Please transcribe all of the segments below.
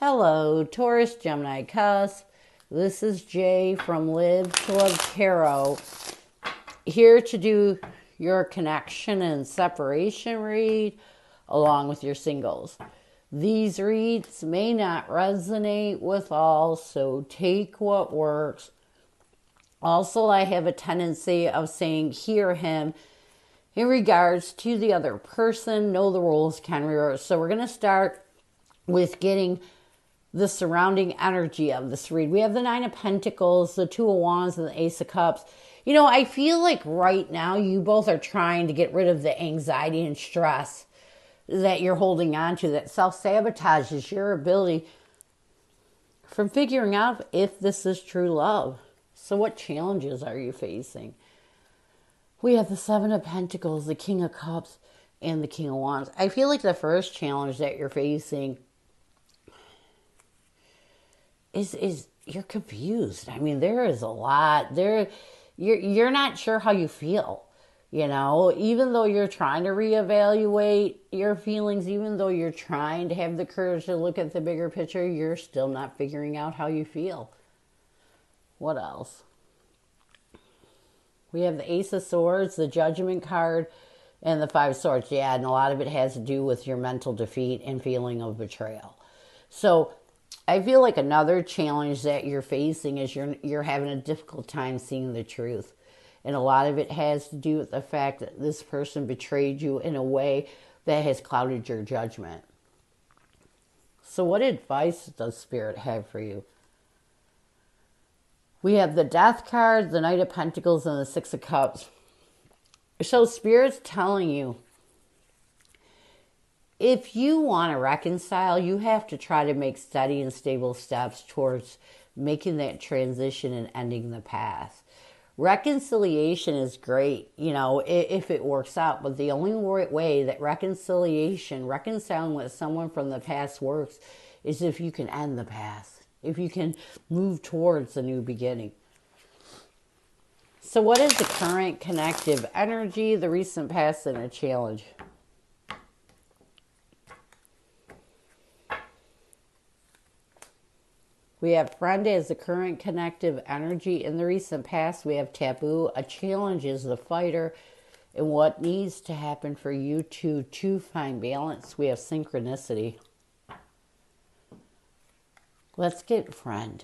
Hello, Taurus Gemini Cusp. This is Jay from Live to Love Tarot, here to do your connection and separation read along with your singles. These reads may not resonate with all, so take what works. Also, I have a tendency of saying hear him in regards to the other person. Know the rules can reverse. So we're going to start with getting the surrounding energy of this read. We have the Nine of Pentacles, the Two of Wands, and the Ace of Cups. You know, I feel like right now you both are trying to get rid of the anxiety and stress that you're holding on to, that self-sabotages your ability from figuring out if this is true love. So what challenges are you facing? We have the Seven of Pentacles, the King of Cups, and the King of Wands. I feel like the first challenge that you're facing is you're confused. I mean, there is a lot there. You're not sure how you feel. You know, even though you're trying to reevaluate your feelings, even though you're trying to have the courage to look at the bigger picture, you're still not figuring out how you feel. What else? We have the Ace of Swords, the Judgment card, and the Five of Swords. Yeah, and a lot of it has to do with your mental defeat and feeling of betrayal. So I feel like another challenge that you're facing is you're having a difficult time seeing the truth. And a lot of it has to do with the fact that this person betrayed you in a way that has clouded your judgment. So what advice does Spirit have for you? We have the Death card, the Knight of Pentacles, and the Six of Cups. So Spirit's telling you, if you want to reconcile, you have to try to make steady and stable steps towards making that transition and ending the past. Reconciliation is great, you know, if it works out. But the only way that reconciling with someone from the past works is if you can end the past. If you can move towards a new beginning. So what is the current connective energy, the recent past, and a challenge? We have friend as the current connective energy. In the recent past, we have taboo. A challenge is the fighter. And what needs to happen for you to find balance? We have synchronicity. Let's get friend.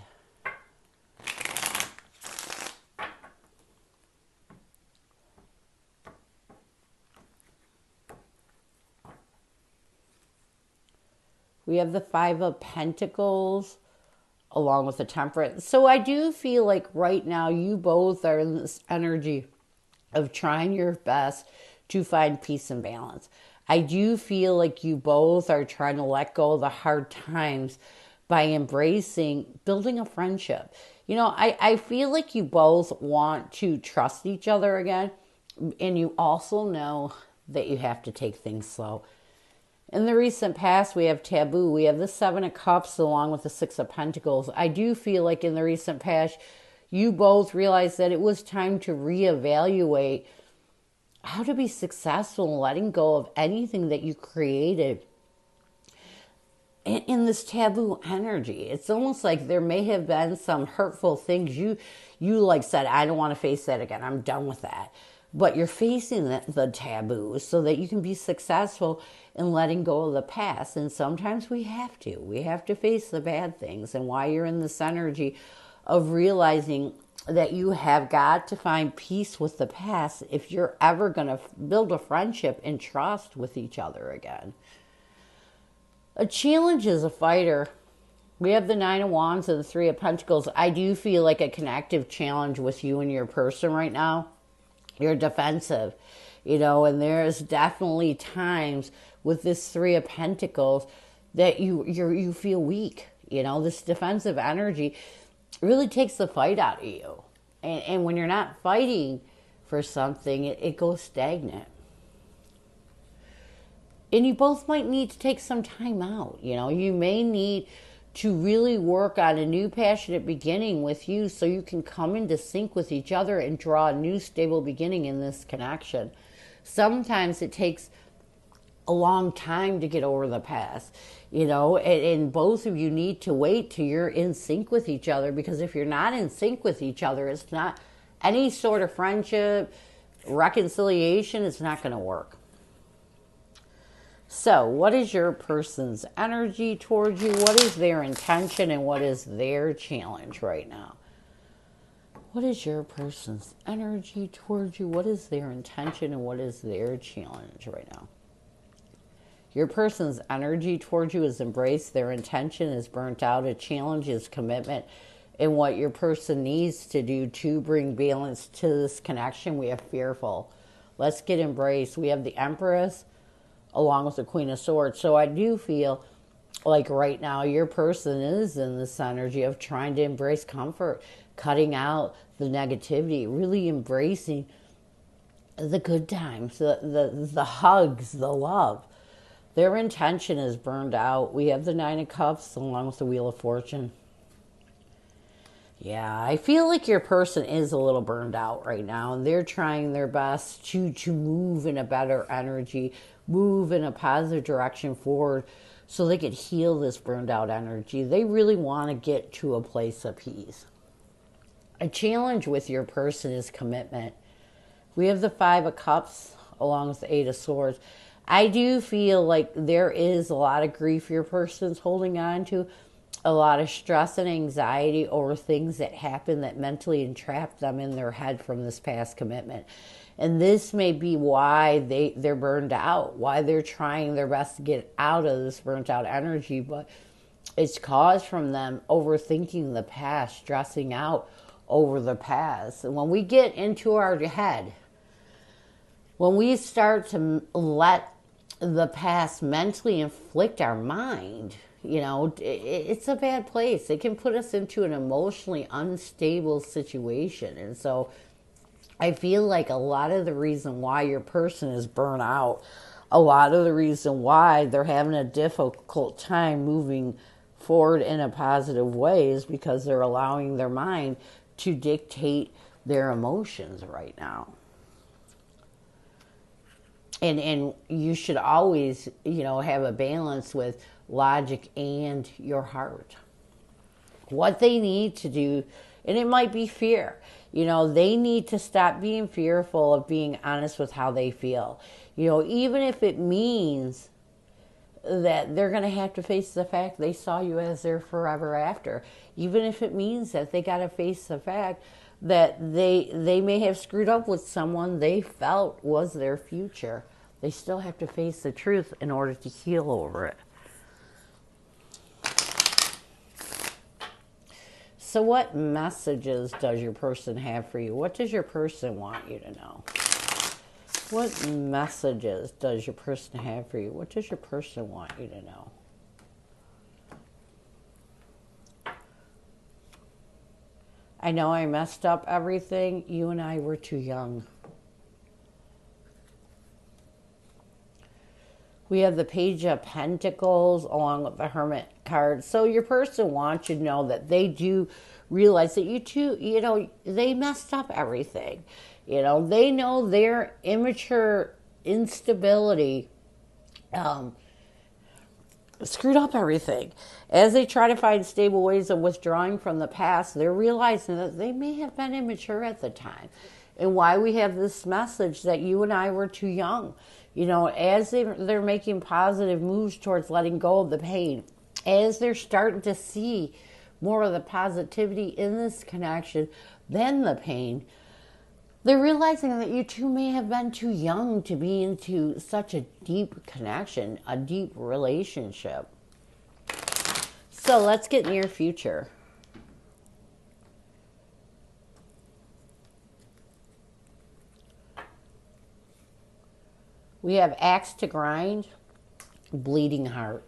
We have the Five of Pentacles along with the Temperance. So I do feel like right now you both are in this energy of trying your best to find peace and balance. I do feel like you both are trying to let go of the hard times by embracing building a friendship. You know, I feel like you both want to trust each other again, and you also know that you have to take things slow. In the recent past, we have taboo. We have the Seven of Cups along with the Six of Pentacles. I do feel like in the recent past, you both realized that it was time to reevaluate how to be successful in letting go of anything that you created in this taboo energy. It's almost like there may have been some hurtful things you like said, I don't want to face that again. I'm done with that. But you're facing the taboo so that you can be successful in letting go of the past. And sometimes we have to. We have to face the bad things. And why you're in this energy of realizing that you have got to find peace with the past if you're ever going to build a friendship and trust with each other again. A challenge is a fighter. We have the Nine of Wands and the Three of Pentacles. I do feel like a connective challenge with you and your person right now. You're defensive, you know, and there's definitely times with this Three of Pentacles that you feel weak. You know, this defensive energy really takes the fight out of you. And when you're not fighting for something, it goes stagnant. And you both might need to take some time out. You know, you may need to really work on a new passionate beginning with you so you can come into sync with each other and draw a new stable beginning in this connection. Sometimes it takes a a long time to get over the past, and both of you need to wait till you're in sync with each other, because if you're not in sync with each other, it's not any sort of friendship, reconciliation, it's not going to work. So, what is your person's energy towards you? What is their intention and what is their challenge right now? What is your person's energy towards you? What is their intention and what is their challenge right now? Your person's energy towards you is embraced. Their intention is burnt out. A challenge is commitment. And what your person needs to do to bring balance to this connection, we have fearful. Let's get embraced. We have the Empress along with the Queen of Swords. So I do feel like right now your person is in this energy of trying to embrace comfort, cutting out the negativity, really embracing the good times, the hugs, the love. Their intention is burned out. We have the Nine of Cups along with the Wheel of Fortune. Yeah, I feel like your person is a little burned out right now, and they're trying their best to move in a better energy, move in a positive direction forward so they could heal this burned out energy. They really want to get to a place of peace. A challenge with your person is commitment. We have the Five of Cups along with the Eight of Swords. I do feel like there is a lot of grief your person's holding on to, a lot of stress and anxiety over things that happened that mentally entrapped them in their head from this past commitment. And this may be why they're burned out, why they're trying their best to get out of this burnt out energy, but it's caused from them overthinking the past, stressing out over the past. And when we get into our head, when we start to let the past mentally inflict our mind, it's a bad place. It can put us into an emotionally unstable situation. And so I feel like a lot of the reason why your person is burnt out, a lot of the reason why they're having a difficult time moving forward in a positive way is because they're allowing their mind to dictate their emotions right now. And you should always, have a balance with logic and your heart. What they need to do, and it might be fear. They need to stop being fearful of being honest with how they feel. Even if it means that they're going to have to face the fact they saw you as their forever after. Even if it means that they got to face the fact that they may have screwed up with someone they felt was their future. They still have to face the truth in order to heal over it. So what messages does your person have for you? What does your person want you to know? What messages does your person have for you? What does your person want you to know? I know I messed up everything. You and I were too young. We have the Page of Pentacles along with the Hermit card. So your person wants you to know that they do realize that you two, they messed up everything. They know their immature instability screwed up everything. As they try to find stable ways of withdrawing from the past, they're realizing that they may have been immature at the time. And why we have this message that you and I were too young. As they're making positive moves towards letting go of the pain, as they're starting to see more of the positivity in this connection than the pain, they're realizing that you two may have been too young to be into such a deep connection, a deep relationship. So let's get near future. We have axe to grind, bleeding heart.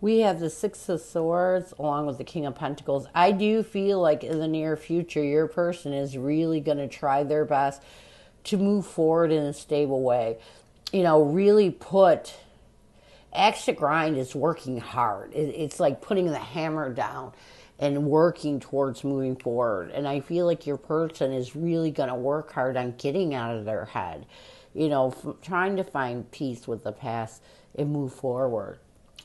We have the Six of Swords along with the King of Pentacles. I do feel like in the near future, your person is really going to try their best to move forward in a stable way. Really put... Axe to grind is working hard. It's like putting the hammer down. and working towards moving forward. And I feel like your person is really going to work hard on getting out of their head, trying to find peace with the past and move forward.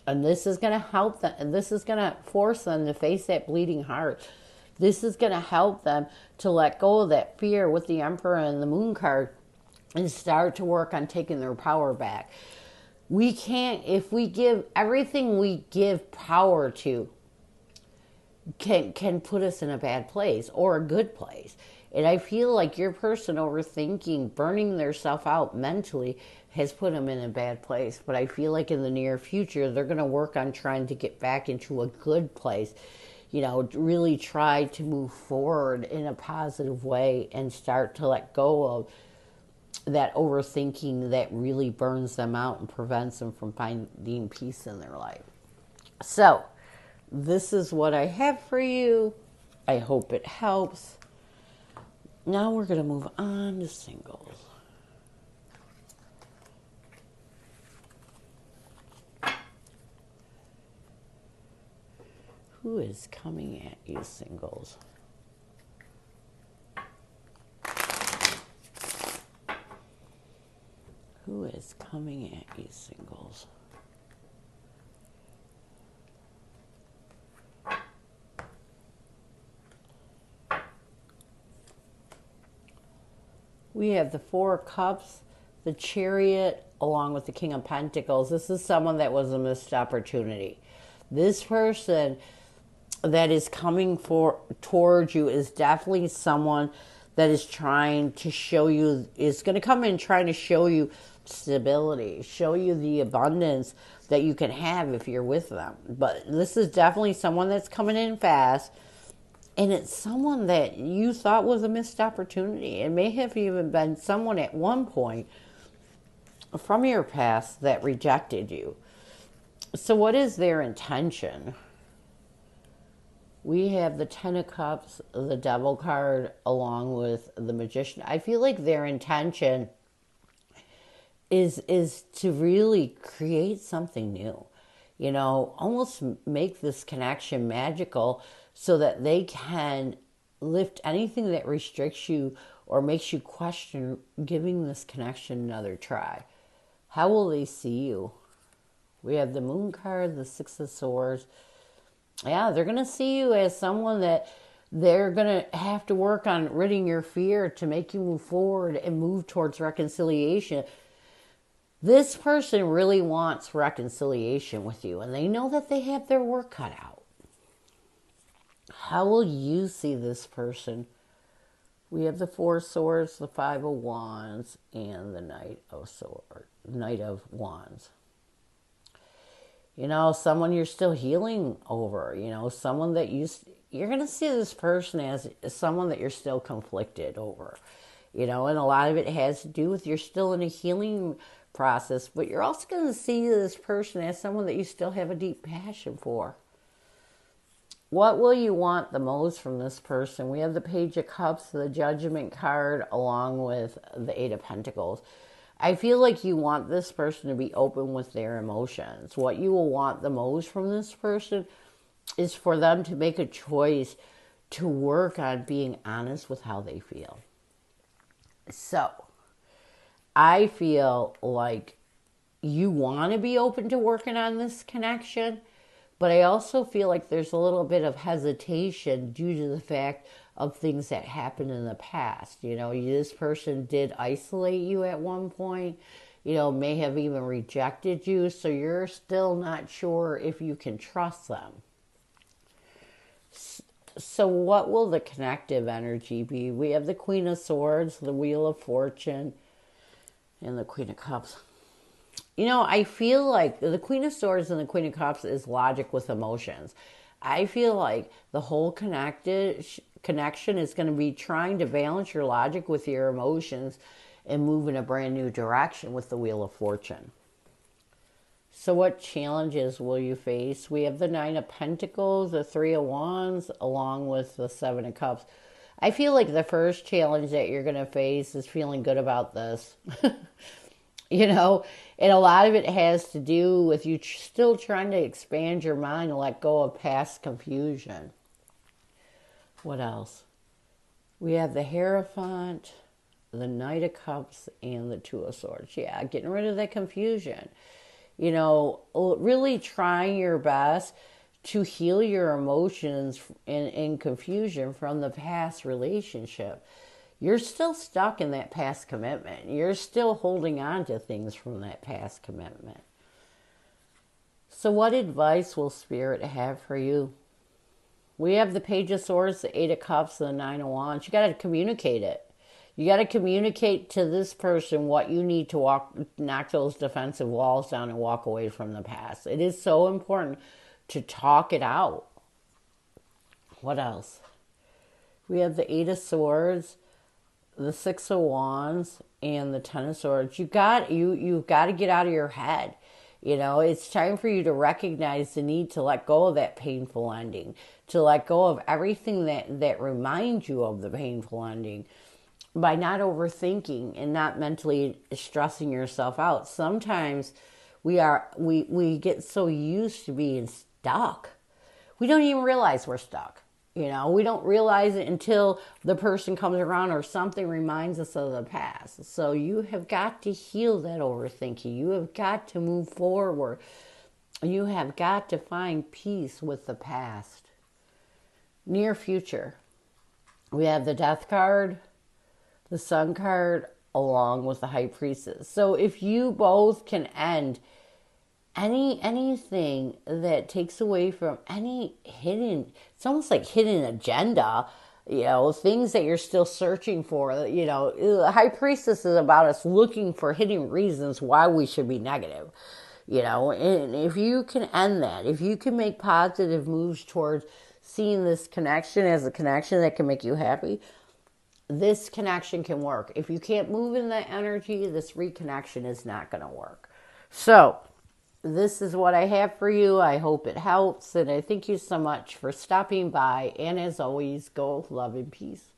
And this is going to help them, and this is going to force them to face that bleeding heart. This is going to help them to let go of that fear with the Emperor and the Moon card and start to work on taking their power back. We can't, if we give everything we give power to, can put us in a bad place or a good place. And I feel like your person overthinking, burning their self out mentally has put them in a bad place. But I feel like in the near future, they're going to work on trying to get back into a good place. Really try to move forward in a positive way and start to let go of that overthinking that really burns them out and prevents them from finding peace in their life. So, this is what I have for you. I hope it helps. Now we're going to move on to singles. Who is coming at you, singles? Who is coming at you, singles? We have the Four of Cups, the Chariot, along with the King of Pentacles. This is someone that was a missed opportunity. This person that is coming towards you is definitely someone that is trying to show you, is going to come in trying to show you stability, show you the abundance that you can have if you're with them. But this is definitely someone that's coming in fast. And it's someone that you thought was a missed opportunity. It may have even been someone at one point from your past that rejected you. So what is their intention? We have the Ten of Cups, the Devil card, along with the Magician. I feel like their intention is to really create something new. Almost make this connection magical, so that they can lift anything that restricts you or makes you question giving this connection another try. How will they see you? We have the Moon card, the Six of Swords. Yeah, they're going to see you as someone that they're going to have to work on ridding your fear to make you move forward and move towards reconciliation. This person really wants reconciliation with you, and they know that they have their work cut out. How will you see this person? We have the Four of Swords, the Five of Wands, and the Knight of Wands. Someone you're still healing over. Someone that you're going to see this person as someone that you're still conflicted over. And a lot of it has to do with you're still in a healing process, but you're also going to see this person as someone that you still have a deep passion for. What will you want the most from this person? We have the Page of Cups, the Judgment card, along with the Eight of Pentacles. I feel like you want this person to be open with their emotions. What you will want the most from this person is for them to make a choice to work on being honest with how they feel. So, I feel like you want to be open to working on this connection, but I also feel like there's a little bit of hesitation due to the fact of things that happened in the past. This person did isolate you at one point, may have even rejected you, so you're still not sure if you can trust them. So what will the connective energy be? We have the Queen of Swords, the Wheel of Fortune, and the Queen of Cups. I feel like the Queen of Swords and the Queen of Cups is logic with emotions. I feel like the whole connection is going to be trying to balance your logic with your emotions and move in a brand new direction with the Wheel of Fortune. So what challenges will you face? We have the Nine of Pentacles, the Three of Wands, along with the Seven of Cups. I feel like the first challenge that you're going to face is feeling good about this. And a lot of it has to do with you still trying to expand your mind and let go of past confusion. What else? We have the Hierophant, the Knight of Cups, and the Two of Swords. Yeah, getting rid of that confusion. You know, really trying your best to heal your emotions in confusion from the past relationship. You're still stuck in that past commitment. You're still holding on to things from that past commitment. So what advice will Spirit have for you? We have the Page of Swords, the Eight of Cups, and the Nine of Wands. You got to communicate it. You got to communicate to this person what you need to knock those defensive walls down and walk away from the past. It is so important to talk it out. What else? We have the Eight of Swords, the Six of Wands, and the Ten of Swords. You've got to get out of your head. You know, it's time for you to recognize the need to let go of that painful ending, to let go of everything that reminds you of the painful ending by not overthinking and not mentally stressing yourself out. Sometimes we get so used to being stuck. We don't even realize we're stuck. You know, we don't realize it until the person comes around or something reminds us of the past. So you have got to heal that overthinking. You have got to move forward. You have got to find peace with the past. Near future, we have the Death card, the Sun card, along with the High Priestess. So if you both can end anything that takes away from any hidden, it's almost like hidden agenda, you know, things that you're still searching for. You know, the High Priestess is about us looking for hidden reasons why we should be negative, you know, and if you can end that, if you can make positive moves towards seeing this connection as a connection that can make you happy, this connection can work. If you can't move in that energy, this reconnection is not going to work. So this is what I have for you. I hope it helps. And I thank you so much for stopping by. And as always, go love and peace.